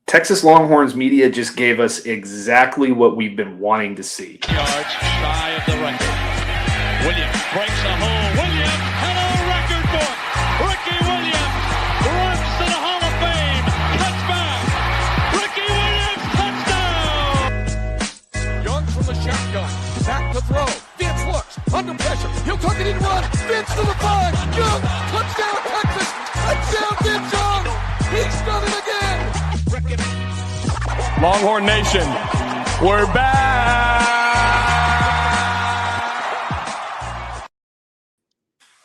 Texas Longhorns media just gave us exactly what we've been wanting to see. Yards shy of the record. Williams breaks a hole. Williams had a record book. Ricky Williams runs to the Hall of Fame. Touchback. Ricky Williams, touchdown. Young from the shotgun. Back to throw. Vince looks. Under pressure. He'll tuck it in run. Vince to the 5. Young. Touchdown, Texas. Touchdown, Vince Young. He's done it again. Longhorn Nation, we're back.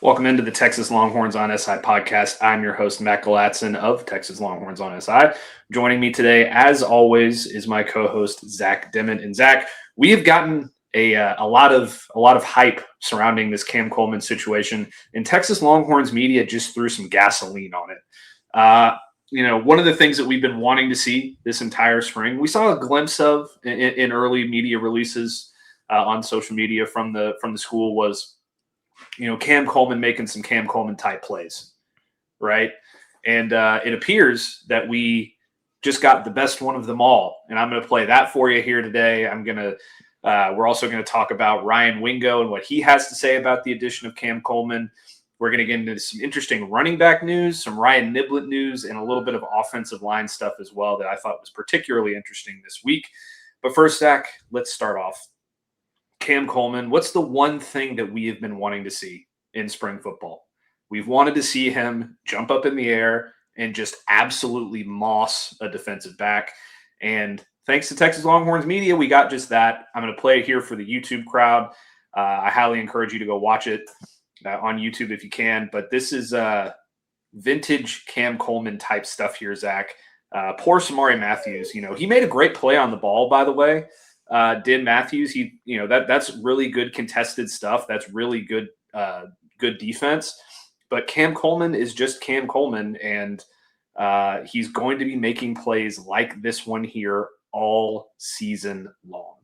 Welcome into the Texas Longhorns on SI podcast. I'm your host, Matt Galatson of Texas Longhorns on SI. Joining me today, as always, is my co-host, Zach Dimmitt. And Zach, we have gotten a lot of hype surrounding this Cam Coleman situation, and Texas Longhorns media just threw some gasoline on it. One of the things that we've been wanting to see this entire spring, we saw a glimpse of in early media releases on social media from the school was, Cam Coleman making some Cam Coleman type plays, right? And it appears that we just got the best one of them all, and I'm going to play that for you here today. We're also going to talk about Ryan Wingo and what he has to say about the addition of Cam Coleman. We're going to get into some interesting running back news, some Ryan Nibblett news, and a little bit of offensive line stuff as well that I thought was particularly interesting this week. But first, Zach, let's start off. Cam Coleman, what's the one thing that we have been wanting to see in spring football? We've wanted to see him jump up in the air and just absolutely moss a defensive back. And thanks to Texas Longhorns media, we got just that. I'm going to play it here for the YouTube crowd. I highly encourage you to go watch it on YouTube if you can. But this is vintage Cam Coleman type stuff here, Zach. Poor Samari Matthews. He made a great play on the ball, by the way. Did Matthews? That's really good contested stuff. That's really good defense. But Cam Coleman is just Cam Coleman, and he's going to be making plays like this one here all season long.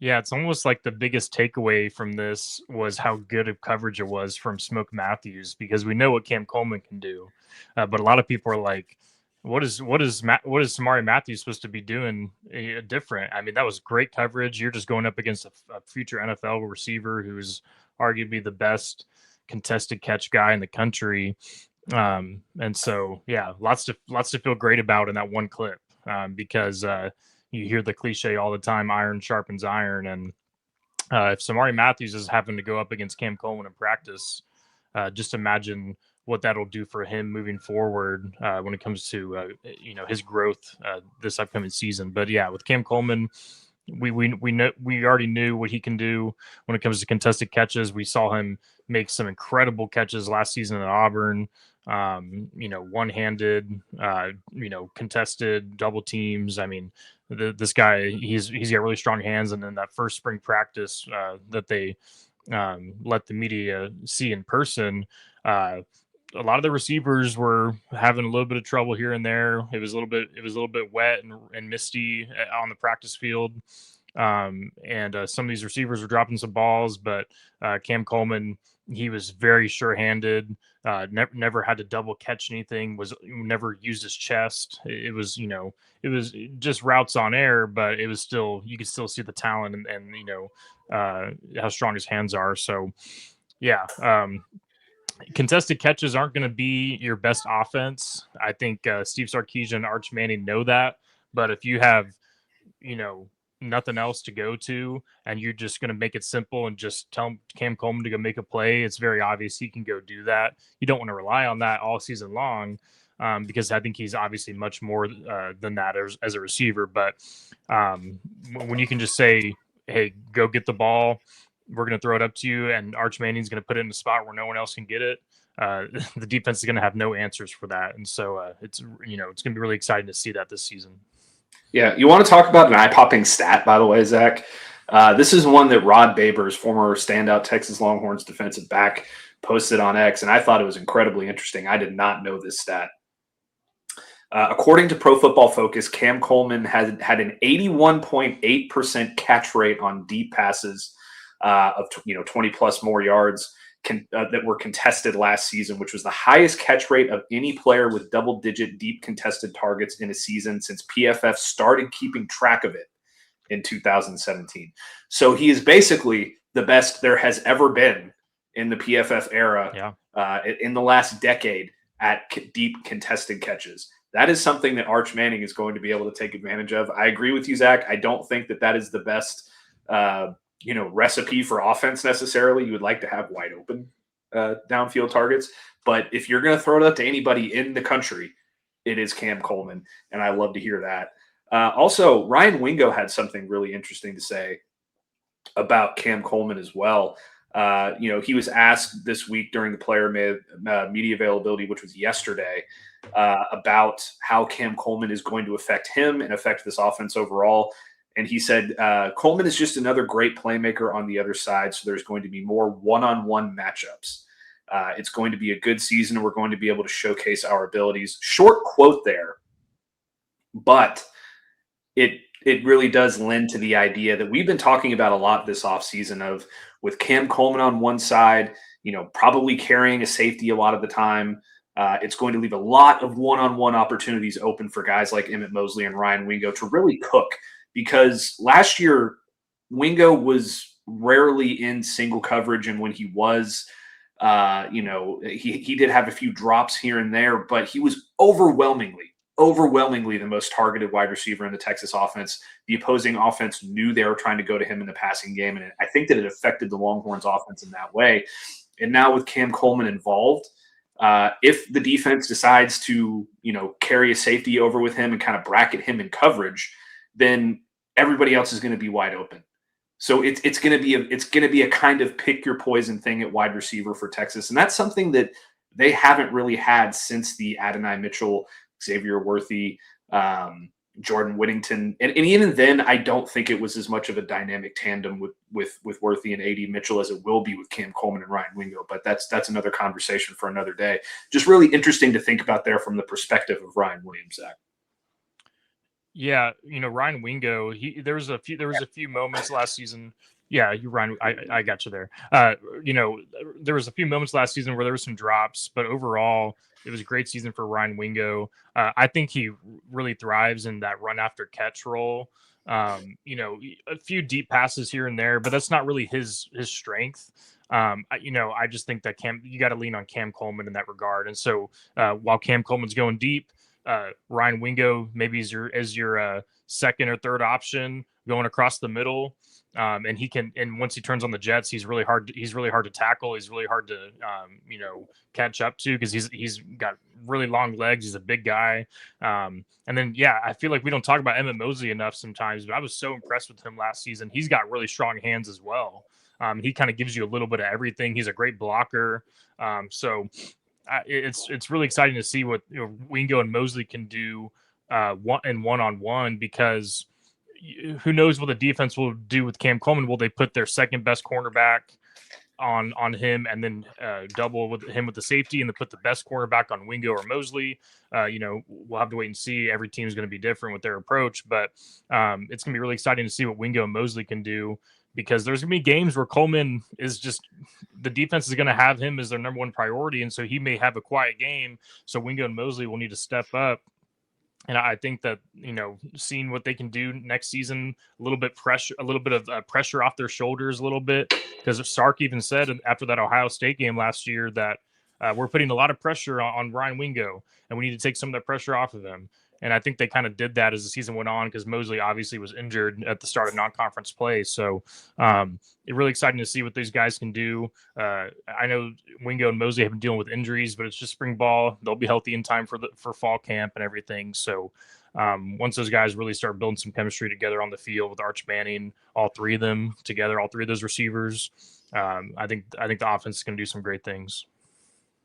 Yeah, it's almost like the biggest takeaway from this was how good of coverage it was from Smoke Matthews, because we know what Cam Coleman can do, but a lot of people are like, "What is Samari Matthews supposed to be doing different?" I mean, that was great coverage. You're just going up against a future NFL receiver who's arguably the best contested catch guy in the country, and so yeah, lots to feel great about in that one clip, because you hear the cliche all the time, iron sharpens iron. And if Samari Matthews is having to go up against Cam Coleman in practice, just imagine what that'll do for him moving forward when it comes to, his growth this upcoming season. But yeah, with Cam Coleman, we already knew what he can do when it comes to contested catches. We saw him make some incredible catches last season at Auburn. One-handed, contested double teams. I mean, this guy, he's got really strong hands. And then that first spring practice that they let the media see in person, a lot of the receivers were having a little bit of trouble here and there. It was a little bit wet and misty on the practice field. And some of these receivers were dropping some balls, but Cam Coleman, he was very sure-handed, never had to double catch anything, never used his chest. It was just routes on air, but it was still, you could still see the talent and how strong his hands are. So yeah, contested catches aren't going to be your best offense. I think Steve Sarkisian and Arch Manning know that, but if you have, nothing else to go to, and you're just going to make it simple and just tell Cam Coleman to go make a play, it's very obvious he can go do that. You don't want to rely on that all season long, because I think he's obviously much more than that as a receiver. But when you can just say, hey, go get the ball, we're going to throw it up to you, and Arch Manning's going to put it in a spot where no one else can get it, the defense is going to have no answers for that. And so it's going to be really exciting to see that this season. Yeah, you want to talk about an eye-popping stat, by the way, Zach? This is one that Rod Babers, former standout Texas Longhorns defensive back, posted on X, and I thought it was incredibly interesting. I did not know this stat. According to Pro Football Focus, Cam Coleman had an 81.8% catch rate on deep passes of 20-plus more yards. that were contested last season, which was the highest catch rate of any player with double-digit deep contested targets in a season since PFF started keeping track of it in 2017. So he is basically the best there has ever been in the PFF era in the last decade at deep contested catches. That is something that Arch Manning is going to be able to take advantage of. I agree with you, Zach. I don't think that is the best recipe for offense necessarily. You would like to have wide open downfield targets. But if you're going to throw it up to anybody in the country, it is Cam Coleman. And I love to hear that. Also, Ryan Wingo had something really interesting to say about Cam Coleman as well. He was asked this week during the player media availability, which was yesterday, about how Cam Coleman is going to affect him and affect this offense overall. And he said, Coleman is just another great playmaker on the other side, so there's going to be more one-on-one matchups. It's going to be a good season, and we're going to be able to showcase our abilities. Short quote there, but it really does lend to the idea that we've been talking about a lot this offseason of with Cam Coleman on one side, probably carrying a safety a lot of the time. It's going to leave a lot of one-on-one opportunities open for guys like Emmett Mosley and Ryan Wingo to really cook, because last year Wingo was rarely in single coverage. And when he was, he did have a few drops here and there, but he was overwhelmingly the most targeted wide receiver in the Texas offense. The opposing offense knew they were trying to go to him in the passing game, and I think that it affected the Longhorns offense in that way. And now with Cam Coleman involved, if the defense decides to, carry a safety over with him and kind of bracket him in coverage, then everybody else is going to be wide open. So it's going to be a kind of pick your poison thing at wide receiver for Texas, and that's something that they haven't really had since the Adonai Mitchell, Xavier Worthy, Jordan Whittington, and even then, I don't think it was as much of a dynamic tandem with Worthy and AD Mitchell as it will be with Cam Coleman and Ryan Wingo. But that's another conversation for another day. Just really interesting to think about there from the perspective of Ryan Williams, Zach. Yeah, Ryan Wingo. There was a few moments last season. Yeah, you're Ryan. I got you there. There was a few moments last season where there were some drops, but overall, it was a great season for Ryan Wingo. I think he really thrives in that run after catch role. A few deep passes here and there, but that's not really his strength. I just think that you got to lean on Cam Coleman in that regard. And so while Cam Coleman's going deep, Ryan Wingo maybe is your second or third option going across the middle. And once he turns on the jets, he's really hard to tackle. He's really hard to, catch up to, because he's got really long legs. He's a big guy. And then, I feel like we don't talk about Emmett Mosley enough sometimes, but I was so impressed with him last season. He's got really strong hands as well. He kind of gives you a little bit of everything. He's a great blocker. It's really exciting to see what Wingo and Mosley can do one-on-one, because who knows what the defense will do with Cam Coleman? Will they put their second best cornerback on him and then double with him with the safety and then put the best cornerback on Wingo or Mosley? We'll have to wait and see. Every team is going to be different with their approach, but it's going to be really exciting to see what Wingo and Mosley can do, because there's going to be games where Coleman is just – the defense is going to have him as their number one priority, and so he may have a quiet game. So Wingo and Mosley will need to step up. And I think that, seeing what they can do next season, a little bit of pressure off their shoulders a little bit, because Sark even said after that Ohio State game last year that we're putting a lot of pressure on Ryan Wingo, and we need to take some of that pressure off of him. And I think they kind of did that as the season went on, because Mosley obviously was injured at the start of non-conference play. So it's really exciting to see what these guys can do. I know Wingo and Mosley have been dealing with injuries, but it's just spring ball. They'll be healthy in time for fall camp and everything. So once those guys really start building some chemistry together on the field with Arch Manning, all three of those receivers, I think the offense is going to do some great things.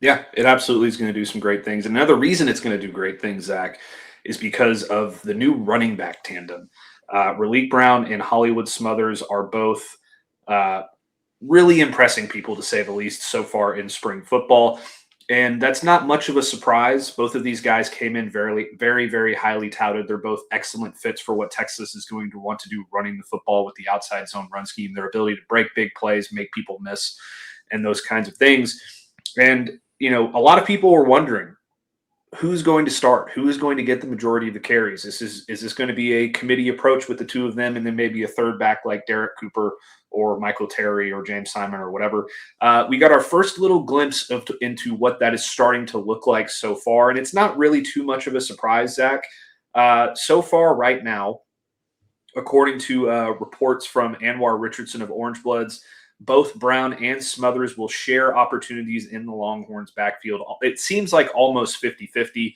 Yeah, it absolutely is going to do some great things. And another reason it's going to do great things, Zach, is because of the new running back tandem. Ralique Brown and Hollywood Smothers are both really impressing people, to say the least, so far in spring football. And that's not much of a surprise. Both of these guys came in very, very, very highly touted. They're both excellent fits for what Texas is going to want to do running the football with the outside zone run scheme, their ability to break big plays, make people miss. and those kinds of things. And, a lot of people were wondering who's going to start, who is going to get the majority of the carries. Is this going to be a committee approach with the two of them and then maybe a third back like Derek Cooper or Michael Terry or James Simon or whatever? We got our first little glimpse into what that is starting to look like so far. And it's not really too much of a surprise, Zach. So far right now, according to reports from Anwar Richardson of Orange Bloods, both Brown and Smothers will share opportunities in the Longhorns backfield. It seems like almost 50-50.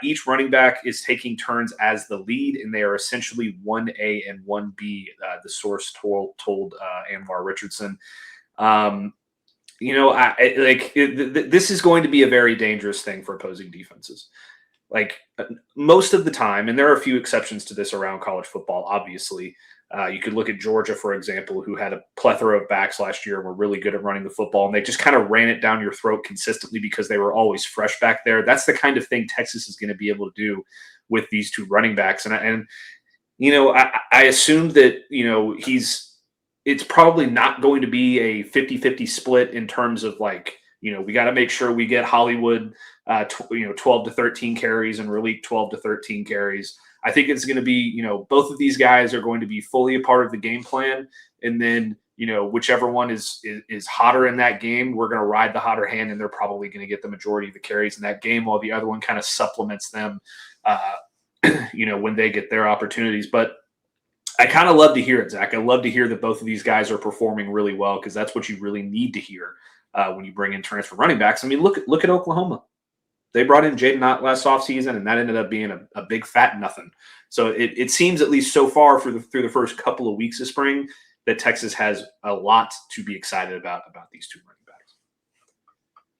Each running back is taking turns as the lead, and they are essentially 1A and 1B, the source told Anwar Richardson. This is going to be a very dangerous thing for opposing defenses. Like most of the time, and there are a few exceptions to this around college football, obviously. You could look at Georgia, for example, who had a plethora of backs last year and were really good at running the football, and they just kind of ran it down your throat consistently because they were always fresh back there. That's the kind of thing Texas is going to be able to do with these two running backs. And I assumed that, it's probably not going to be a 50-50 split in terms of we got to make sure we get Hollywood, 12 to 13 carries and Ralique 12 to 13 carries. I think it's going to be, both of these guys are going to be fully a part of the game plan. And then, whichever one is hotter in that game, we're going to ride the hotter hand, and they're probably going to get the majority of the carries in that game while the other one kind of supplements them, when they get their opportunities. But I kind of love to hear it, Zach. I love to hear that both of these guys are performing really well because that's what you really need to hear when you bring in transfer running backs. I mean, look at Oklahoma. They brought in Jaden Ott last offseason, and that ended up being a big fat nothing. So it seems, at least so far through the first couple of weeks of spring, that Texas has a lot to be excited about these two running backs.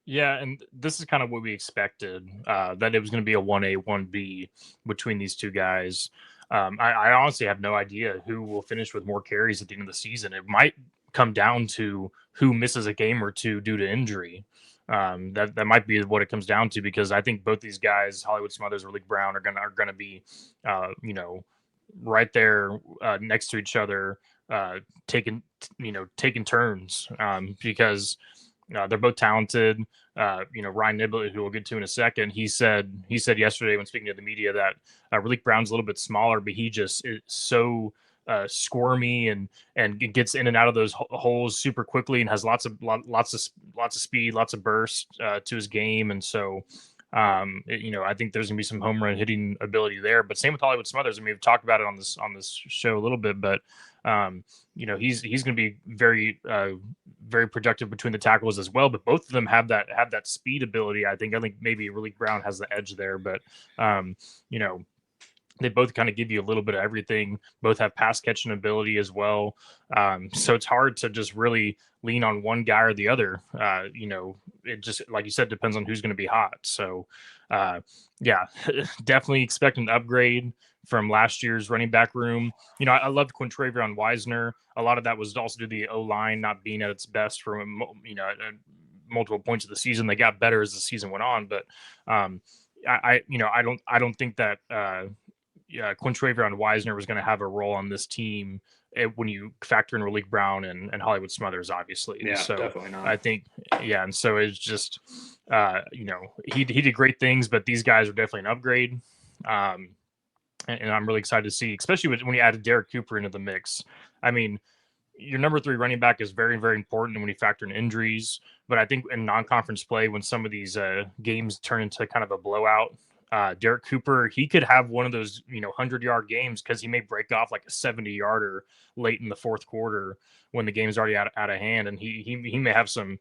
Yeah, and this is kind of what we expected, that it was going to be a 1A, 1B between these two guys. I honestly have no idea who will finish with more carries at the end of the season. It might come down to who misses a game or two due to injury. That might be what it comes down to, because I think both these guys, Hollywood Smothers or Ralique Brown, are gonna be, right there next to each other, taking turns, because they're both talented. Ryan Nibblett, who we'll get to in a second, he said yesterday when speaking to the media that Ralique Brown's a little bit smaller, but he just is so squirmy and gets in and out of those holes super quickly and has lots of speed, lots of burst to his game. And so I think there's gonna be some home run hitting ability there. But same with Hollywood Smothers. I mean, we've talked about it on this show a little bit, but he's gonna be very very productive between the tackles as well. But both of them have that speed ability. I think maybe Ralique Brown has the edge there, but they both kind of give you a little bit of everything. Both have pass catching ability as well. So it's hard to just really lean on one guy or the other. It just, like you said, depends on who's going to be hot. So, definitely expect an upgrade from last year's running back room. I loved Quintravion Wisner. A lot of that was also due to the O-line not being at its best for, at multiple points of the season. They got better as the season went on, but I don't think that Quintravion Wisner was going to have a role on this team when you factor in Ralique Brown and Hollywood Smothers, obviously. Yeah, so definitely not. I think, and so it's just, he did great things, but these guys are definitely an upgrade. And I'm really excited to see, especially when you added Derek Cooper into the mix. I mean, your number 3 running back is very, very important when you factor in injuries. But I think in non-conference play, when some of these games turn into kind of a blowout, Derek Cooper, he could have one of those, 100-yard games because he may break off like a 70-yarder late in the fourth quarter when the game's already out of hand, and he may have some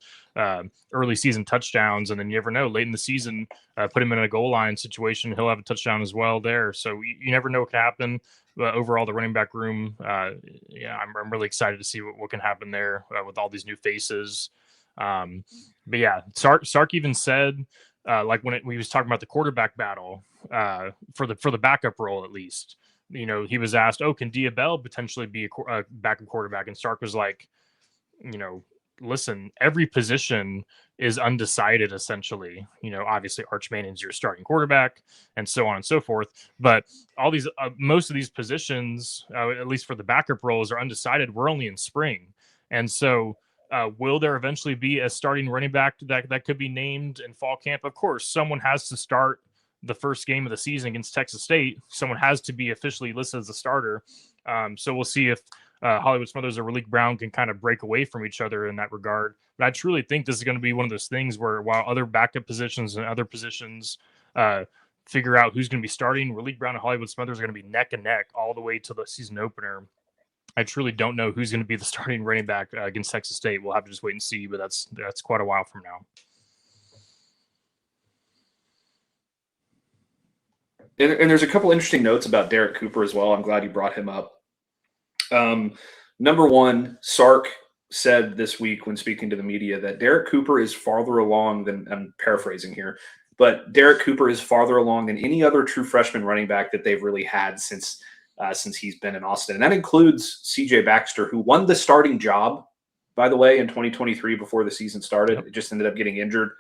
early season touchdowns, and then you never know, late in the season, put him in a goal line situation, he'll have a touchdown as well there. So you never know what can happen. But overall, the running back room, I'm really excited to see what can happen there with all these new faces. But yeah, Sark even said, when we was talking about the quarterback battle for the backup role, at least, he was asked, can Diabell potentially be a backup quarterback? And Sark was like, listen, every position is undecided, essentially. Obviously Arch Manning's your starting quarterback and so on and so forth. But all these, most of these positions, at least for the backup roles, are undecided. We're only in spring. And so Will there eventually be a starting running back that could be named in fall camp? Of course, someone has to start the first game of the season against Texas State. Someone has to be officially listed as a starter. So we'll see if Hollywood Smothers or Ralique Brown can kind of break away from each other in that regard. But I truly think this is going to be one of those things where while other backup positions and other positions figure out who's going to be starting, Ralique Brown and Hollywood Smothers are going to be neck and neck all the way to the season opener. I truly don't know who's going to be the starting running back against Texas State. We'll have to just wait and see, but that's quite a while from now. And there's a couple interesting notes about Derek Cooper as well. I'm glad you brought him up. Number one, Sark said this week when speaking to the media that Derek Cooper is farther along than, I'm paraphrasing here, but Derek Cooper is farther along than any other true freshman running back that they've really had since he's been in Austin. And that includes CJ Baxter, who won the starting job, by the way, in 2023 before the season started. Yep. It just ended up getting injured,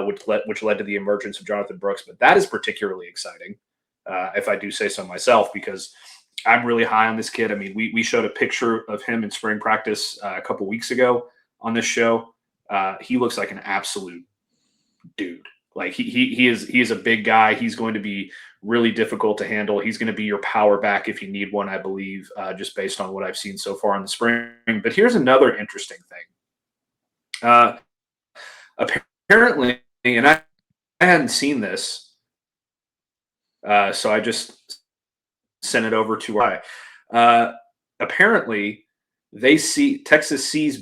which led to the emergence of Jonathan Brooks. But that is particularly exciting, if I do say so myself, because I'm really high on this kid. I mean, we showed a picture of him in spring practice a couple weeks ago on this show. He looks like an absolute dude. Like he is a big guy. He's going to be really difficult to handle. He's going to be your power back if you need one, I believe, just based on what I've seen so far in the spring. But here's another interesting thing. Apparently, and I hadn't seen this, so I just sent it over to Ryan. Apparently, Texas sees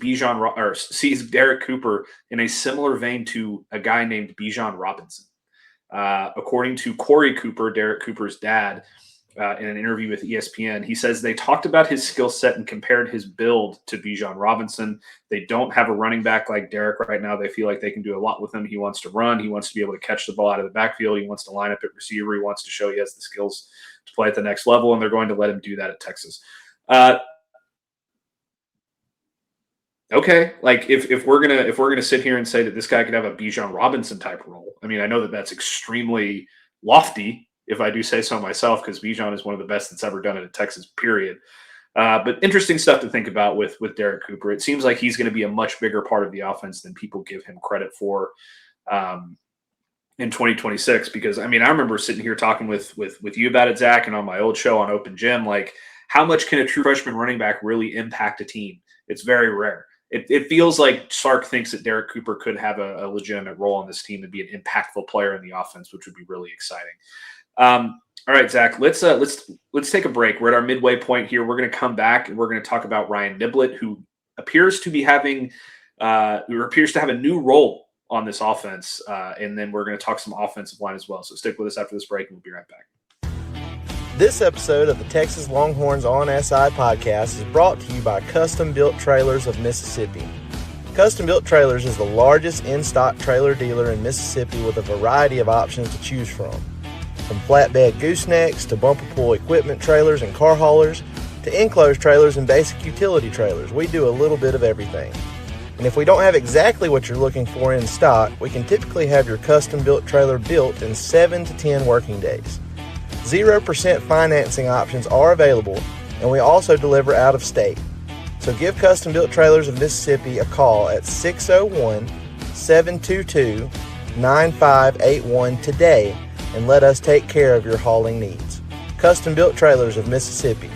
sees Derek Cooper in a similar vein to a guy named Bijan Robinson. According to Corey Cooper, Derek Cooper's dad, in an interview with ESPN, he says they talked about his skill set and compared his build to Bijan Robinson. They don't have a running back like Derek right now. They feel like they can do a lot with him. He wants to run. He wants to be able to catch the ball out of the backfield. He wants to line up at receiver. He wants to show he has the skills to play at the next level, and they're going to let him do that at Texas. Okay, like if we're gonna sit here and say that this guy could have a Bijan Robinson type role, I mean, I know that that's extremely lofty, if I do say so myself, because Bijan is one of the best that's ever done it at Texas, period. But interesting stuff to think about with Derek Cooper. It seems like he's going to be a much bigger part of the offense than people give him credit for in 2026. Because I mean, I remember sitting here talking with you about it, Zach, and on my old show on Open Gym, like how much can a true freshman running back really impact a team? It's very rare. It feels like Sark thinks that Derek Cooper could have a legitimate role on this team and be an impactful player in the offense, which would be really exciting. All right, Zach, let's take a break. We're at our midway point here. We're going to come back and we're going to talk about Ryan Nibblett, who appears to have a new role on this offense, and then we're going to talk some offensive line as well. So stick with us after this break, and we'll be right back. This episode of the Texas Longhorns on SI podcast is brought to you by Custombuilt Trailers of Mississippi. Custombuilt Trailers is the largest in-stock trailer dealer in Mississippi with a variety of options to choose from flatbed goosenecks to bumper pull equipment trailers and car haulers to enclosed trailers and basic utility trailers. We do a little bit of everything. And if we don't have exactly what you're looking for in stock, we can typically have your custom-built trailer built in 7 to 10 working days. 0% financing options are available, and we also deliver out of state. So give Custom Built Trailers of Mississippi a call at 601-722-9581 today and let us take care of your hauling needs. Custom Built Trailers of Mississippi.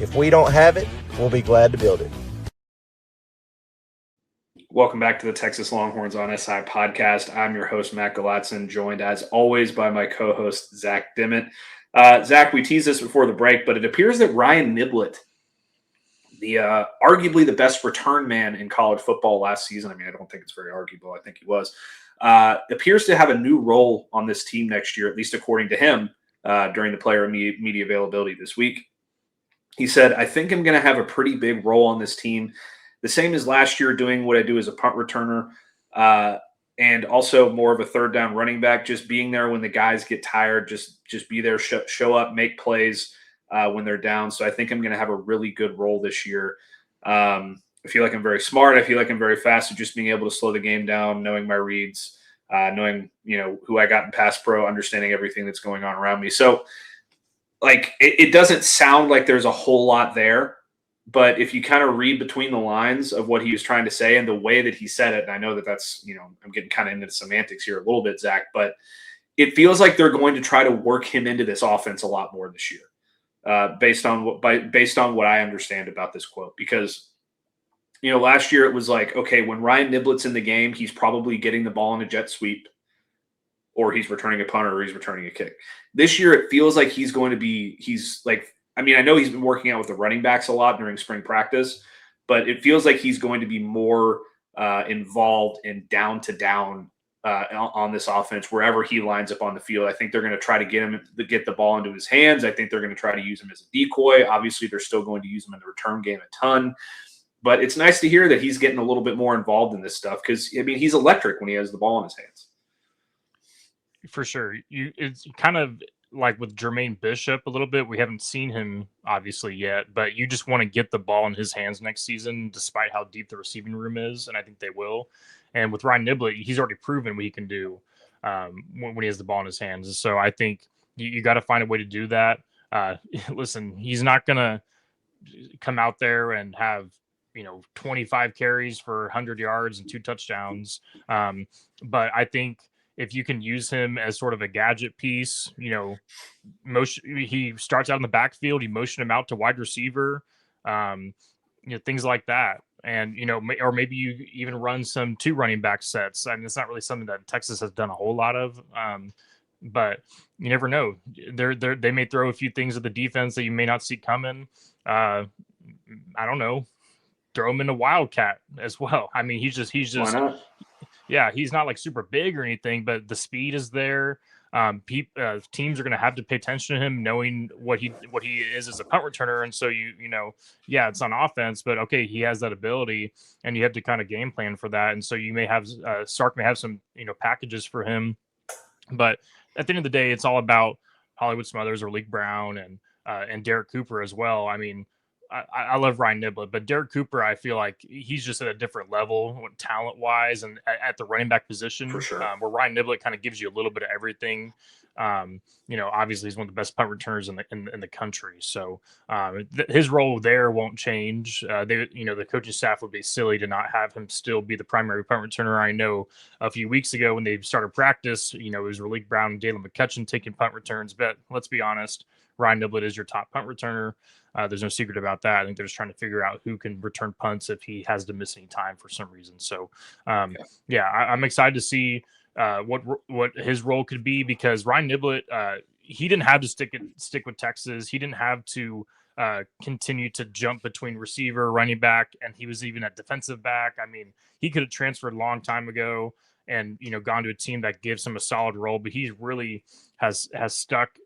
If we don't have it, we'll be glad to build it. Welcome back to the Texas Longhorns on SI podcast. I'm your host, Matt Galatson, joined as always by my co-host, Zach Dimmitt. Zach, we teased this before the break, but it appears that Ryan Nibblett, the arguably the best return man in college football last season, I mean, I don't think it's very arguable. I think he was, appears to have a new role on this team next year, at least according to him, during the player media availability this week. He said, I think I'm going to have a pretty big role on this team, the same as last year, doing what I do as a punt returner, and also more of a third down running back, just being there when the guys get tired, just be there, show up, make plays when they're down. So I think I'm going to have a really good role this year. I feel like I'm very smart. I feel like I'm very fast. So just being able to slow the game down, knowing my reads, knowing, who I got in pass pro, understanding everything that's going on around me. So like, it doesn't sound like there's a whole lot there, But if you kind of read between the lines of what he was trying to say and the way that he said it, and I know that that's, I'm getting kind of into the semantics here a little bit, Zach, but it feels like they're going to try to work him into this offense a lot more this year, based on what I understand about this quote. Because, last year it was like, okay, when Ryan Nibblett's in the game, he's probably getting the ball in a jet sweep, or he's returning a punt, or he's returning a kick. This year it feels like I know he's been working out with the running backs a lot during spring practice, but it feels like he's going to be more involved in down to down on this offense wherever he lines up on the field. I think they're going to try to get the ball into his hands. I think they're going to try to use him as a decoy. Obviously, they're still going to use him in the return game a ton. But it's nice to hear that he's getting a little bit more involved in this stuff because, he's electric when he has the ball in his hands. For sure. It's kind of like with Jermaine Bishop a little bit. We haven't seen him obviously yet, but you just want to get the ball in his hands next season, despite how deep the receiving room is. And I think they will. And with Ryan Nibblett, he's already proven what he can do when he has the ball in his hands. So I think you got to find a way to do that. Listen, he's not going to come out there and have, 25 carries for 100 yards and 2 touchdowns. But I think if you can use him as sort of a gadget piece, he starts out in the backfield, you motion him out to wide receiver, things like that. And, or maybe you even run some 2 running back sets. I mean, it's not really something that Texas has done a whole lot of, but you never know. They may throw a few things at the defense that you may not see coming. I don't know. Throw him in a wildcat as well. I mean, he's just, yeah, he's not like super big or anything, but the speed is there. Teams are going to have to pay attention to him, knowing what he is as a punt returner. And so it's on offense, but okay, he has that ability, and you have to kind of game plan for that. And so you may have Sark may have some packages for him, but at the end of the day, it's all about Hollywood Smothers or Ralique Brown and Derek Cooper as well. I mean, I love Ryan Nibblett, but Derek Cooper, I feel like he's just at a different level talent-wise and at the running back position. For sure. Where Ryan Nibblett kind of gives you a little bit of everything. Obviously he's one of the best punt returners in the country. So his role there won't change. The coaching staff would be silly to not have him still be the primary punt returner. I know a few weeks ago when they started practice, it was Ralique Brown and Dalen McCutcheon taking punt returns. But let's be honest, Ryan Nibblett is your top punt returner. There's no secret about that. I think they're just trying to figure out who can return punts if he has to miss any time for some reason. So, I'm excited to see what his role could be, because Ryan Nibblett, he didn't have to stick with Texas. He didn't have to continue to jump between receiver, running back, and he was even at defensive back. I mean, he could have transferred a long time ago and gone to a team that gives him a solid role, but he really has stuck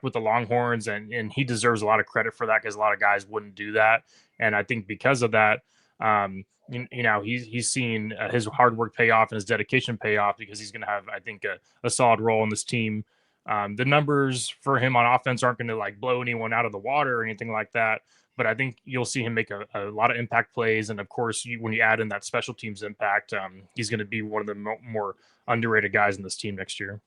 with the Longhorns, and he deserves a lot of credit for that, because a lot of guys wouldn't do that. And I think because of that, he's seen his hard work pay off and his dedication pay off, because he's going to have, I think, a solid role in this team. The numbers for him on offense aren't going to like blow anyone out of the water or anything like that, but I think you'll see him make a lot of impact plays. And of course, when you add in that special teams impact, he's going to be one of the more underrated guys in this team next year.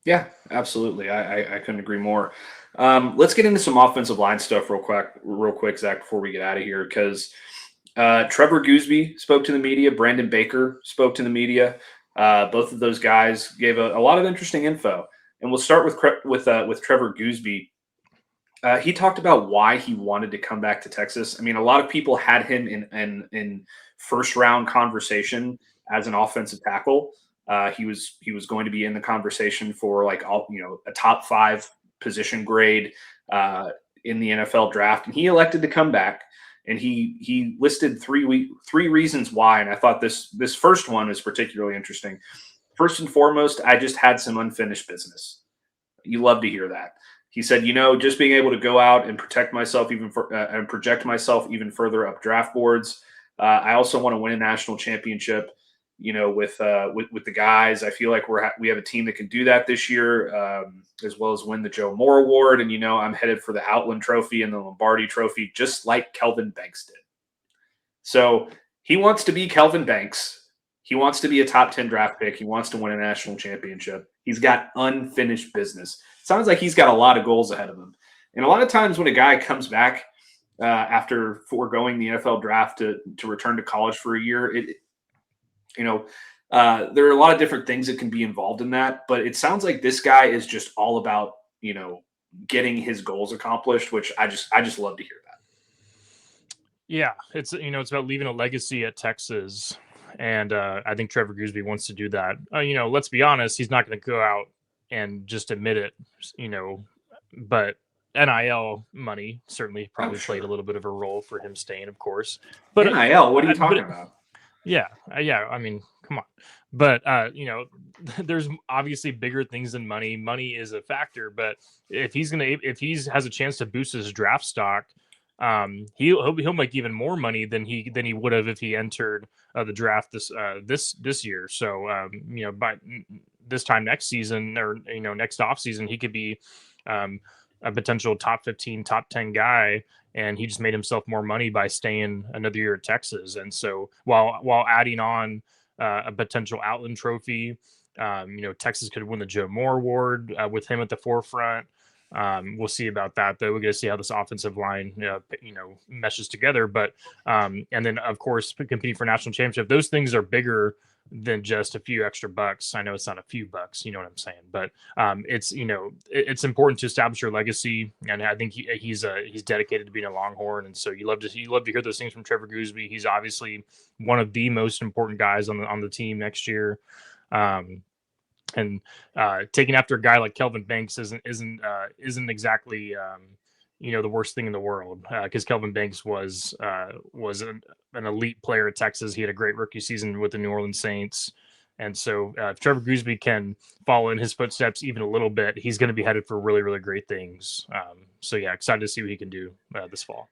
Yeah, absolutely. I couldn't agree more. Let's get into some offensive line stuff real quick, Zach, before we get out of here, because Trevor Gooseby spoke to the media. Brandon Baker spoke to the media. Both of those guys gave a lot of interesting info. And we'll start with Trevor Gooseby. He talked about why he wanted to come back to Texas. I mean, a lot of people had him in first round conversation as an offensive tackle. He was going to be in the conversation for a top 5 position grade in the NFL draft, and he elected to come back. And he listed three reasons why, and I thought this first one is particularly interesting. First and foremost, I just had some unfinished business. You love to hear that. He said, just being able to go out and project myself even further up draft boards. I also want to win a national championship. With the guys, I feel like we have a team that can do that this year, as well as win the Joe Moore Award. And, I'm headed for the Outland Trophy and the Lombardi Trophy, just like Kelvin Banks did. So he wants to be Kelvin Banks. He wants to be a top 10 draft pick. He wants to win a national championship. He's got unfinished business. Sounds like he's got a lot of goals ahead of him. And a lot of times when a guy comes back, after foregoing the NFL draft to return to college for a year. There are a lot of different things that can be involved in that, but it sounds like this guy is just all about, getting his goals accomplished, which I just love to hear that. Yeah, it's about leaving a legacy at Texas, and I think Trevor Goosby wants to do that. Let's be honest, he's not going to go out and just admit it, but NIL money certainly probably played a little bit of a role for him staying, of course. But NIL, what are you talking about? Yeah. I mean, come on. But there's obviously bigger things than money. Money is a factor, but if he has a chance to boost his draft stock, he'll make even more money than he would have if he entered the draft this year. So by this time next season, or next off season, he could be a potential top 15, top 10 guy, and he just made himself more money by staying another year at Texas. And so while adding on a potential Outland Trophy, Texas could win the Joe Moore Award with him at the forefront. We'll see about that, though. We're going to see how this offensive line, meshes together. But and then, of course, competing for national championship, those things are bigger than just a few extra bucks. I know it's not a few bucks, you know what I'm saying, but it's important to establish your legacy, and I think he's dedicated to being a Longhorn, and so you love to hear those things from Trevor Goosby. He's obviously one of the most important guys on the team next year. And taking after a guy like Kelvin Banks isn't exactly the worst thing in the world, because Kelvin Banks was an elite player at Texas. He had a great rookie season with the New Orleans Saints, and so if Trevor Goosby can follow in his footsteps even a little bit, he's going to be headed for really, really great things. So yeah, excited to see what he can do this fall.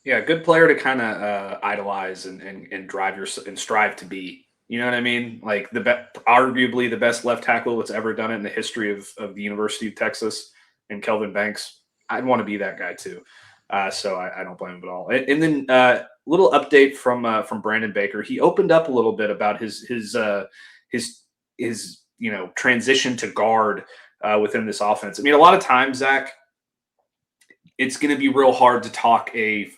Yeah, good player to kind of idolize and drive and strive to be. You know what I mean? Like arguably the best left tackle that's ever done it in the history of the University of Texas, and Kelvin Banks. I'd want to be that guy too. So I don't blame him at all. And then little update from Brandon Baker. He opened up a little bit about his transition to guard within this offense. I mean, a lot of times, Zach, it's going to be real hard to talk a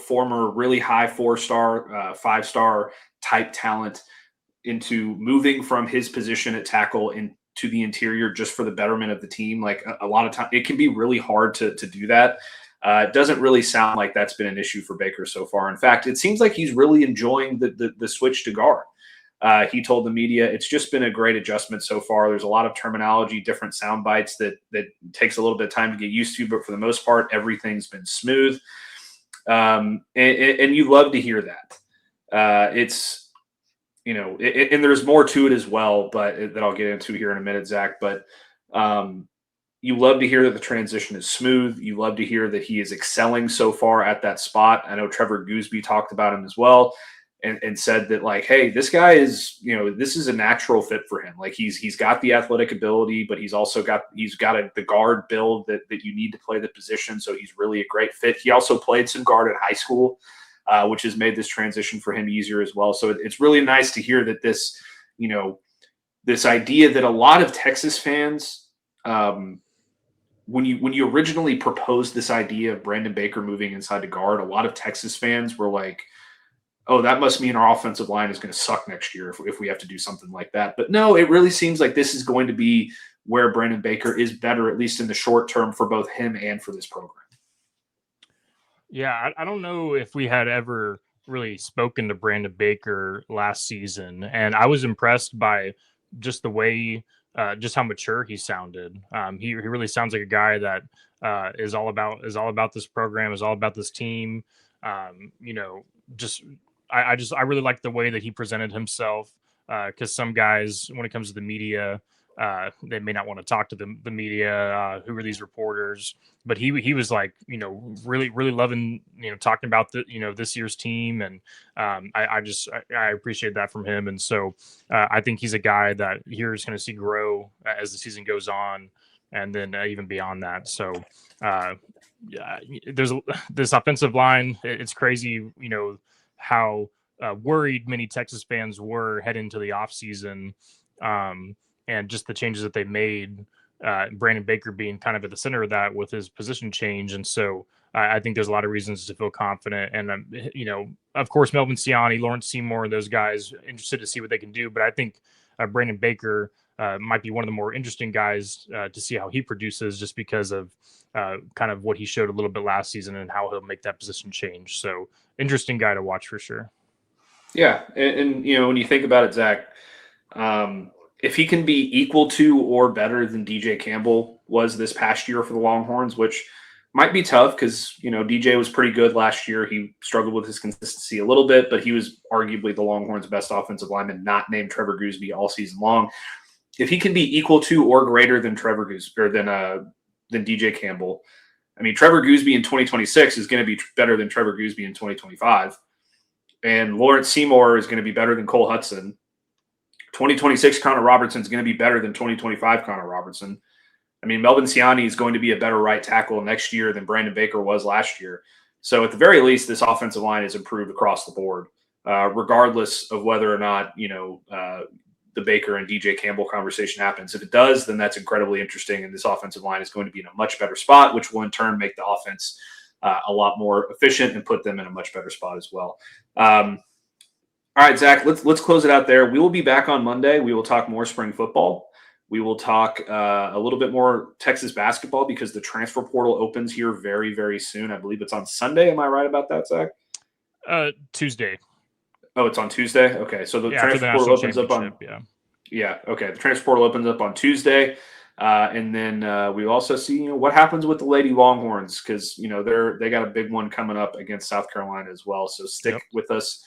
former really high 4-star, 5-star type talent into moving from his position at tackle into the interior just for the betterment of the team. Like a lot of time, it can be really hard to do that. It doesn't really sound like that's been an issue for Baker so far. In fact, it seems like he's really enjoying the switch to guard. He told the media it's just been a great adjustment so far. There's a lot of terminology, different sound bites that takes a little bit of time to get used to, but for the most part, everything's been smooth. And you love to hear that. And there's more to it as well, but that I'll get into here in a minute, Zach. But you love to hear that the transition is smooth. You love to hear that he is excelling so far at that spot. I know Trevor Goosby talked about him as well, and said that, like, hey, this guy is, this is a natural fit for him. Like he's got the athletic ability, but he's also got the guard build that you need to play the position. So he's really a great fit. He also played some guard in high school, which has made this transition for him easier as well. So it's really nice to hear that this idea that a lot of Texas fans, when you originally proposed this idea of Brandon Baker moving inside to guard, a lot of Texas fans were like, oh, that must mean our offensive line is going to suck next year if we have to do something like that. But no, it really seems like this is going to be where Brandon Baker is better, at least in the short term, for both him and for this program. Yeah, I don't know if we had ever really spoken to Brandon Baker last season, and I was impressed by just the way, just how mature he sounded. He really sounds like a guy that is all about this program, is all about this team. I really like the way that he presented himself, because some guys, when it comes to the media, they may not want to talk to the media. Who are these reporters? But he was like, really, really loving, talking about this year's team. And I appreciate that from him. And so I think he's a guy that here is going to see grow as the season goes on, and then even beyond that. So there's this offensive line. It's crazy, how worried many Texas fans were heading into the offseason, and just the changes that they made, Brandon Baker being kind of at the center of that with his position change. And so I think there's a lot of reasons to feel confident. And, of course, Melvin Siani, Lawrence Seymour, those guys, interested to see what they can do. But I think Brandon Baker might be one of the more interesting guys to see how he produces, just because of kind of what he showed a little bit last season and how he'll make that position change. So interesting guy to watch for sure. Yeah. And when you think about it, Zach, if he can be equal to or better than DJ Campbell was this past year for the Longhorns, which might be tough because, DJ was pretty good last year. He struggled with his consistency a little bit, but he was arguably the Longhorns' best offensive lineman, not named Trevor Gooseby all season long. If he can be equal to or greater than Trevor Gooseby or than DJ Campbell, I mean, Trevor Gooseby in 2026 is going to be better than Trevor Gooseby in 2025. And Lawrence Seymour is going to be better than Cole Hudson. 2026 Connor Robertson is going to be better than 2025 Connor Robertson. I mean, Melvin Siani is going to be a better right tackle next year than Brandon Baker was last year. So at the very least, this offensive line is improved across the board, regardless of whether or not, the Baker and DJ Campbell conversation happens. If it does, then that's incredibly interesting. And this offensive line is going to be in a much better spot, which will in turn make the offense a lot more efficient and put them in a much better spot as well. All right, Zach, let's close it out there. We will be back on Monday. We will talk more spring football. We will talk a little bit more Texas basketball because the transfer portal opens here very, very soon. I believe it's on Sunday. Am I right about that, Zach? Tuesday. Oh, it's on Tuesday? Okay, so the transfer portal opens up on – Yeah, okay. The transfer portal opens up on Tuesday. And then we also see what happens with the Lady Longhorns because, they got a big one coming up against South Carolina as well. So stick with us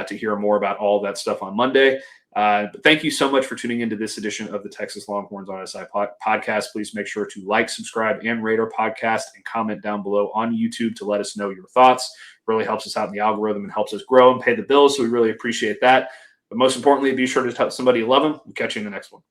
to hear more about all that stuff on Monday. But thank you so much for tuning into this edition of the Texas Longhorns on SI podcast. Please make sure to like, subscribe, and rate our podcast and comment down below on YouTube to let us know your thoughts. It really helps us out in the algorithm and helps us grow and pay the bills. So we really appreciate that. But most importantly, be sure to tell somebody you love them. We'll catch you in the next one.